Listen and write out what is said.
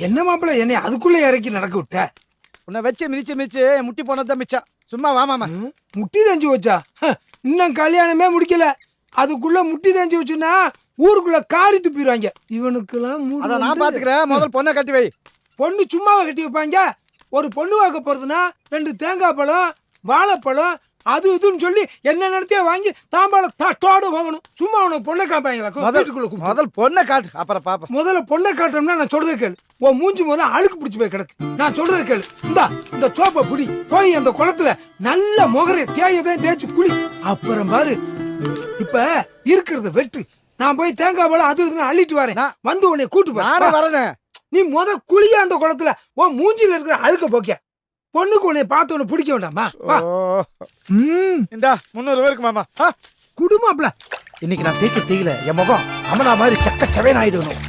என்ன மாப்பிள்ள என்னை அதுக்குள்ள இறக்கி நடக்க விட்ட? உன்னை வச்சு மிதிச்சு முட்டி போனதான் மிச்சம். சும்மா வா மாமா. முட்டி தேஞ்சு வச்சா? இன்னும் கல்யாணமே முடிக்கல, அதுக்குள்ள முட்டி தேஞ்சு வச்சுன்னா ஊருக்குள்ள காரி துப்பிடுவாங்க. இவனுக்கெல்லாம் அத நான் பாத்துக்கிறேன். முதல்ல பொண்ணை கட்டி வை. பொண்ணு சும்மாவை கட்டி வைப்பாங்க? ஒரு பொண்ணு வாக்க போறதுன்னா 2 தேங்காய் பழம், வாழைப்பழம், அது இதுன்னு சொல்லி என்ன நடத்தியா வாங்கி தாம்பாளம் தட்டோட போகணும். சும்மா உனக்கு பொண்ணை காப்பாங்க. முதல் பொண்ணை காட்டு, அப்புறம் பாப்பா. முதல்ல பொண்ணை காட்டோம்னா நான் சொல்றதை கேளு. உன் மூஞ்சி முதல்ல அழுக்கு பிடிச்சு போய் கிடக்கு. நான் சொல்றதை கேளு. இந்த சோப்பை பிடி, போய் அந்த குளத்துல நல்ல முகரை தேயதையும் தேய்ச்சி குளி. அப்புறம் பாரு, இப்ப இருக்கிறத வெட்டு. நான் போய் தேங்காய் பழம் அது இதுன்னு அள்ளிட்டு வரேன். வந்து உன்னை கூட்டு வரேன். நீ குளியா அந்த குளத்துல உன் மூஞ்சில இருக்கிற அழுக்க போக்க. பொண்ணுக்கு உன்னை பார்த்து உன்னை பிடிக்க வேண்டாமா? இந்தா 300 பேருக்கு மாமா. குடும்பம்ல இன்னைக்கு நான் தேய்க்க தேயில என் முகம் அமனா மாதிரி சக்க சவேன் ஆயிடணும்.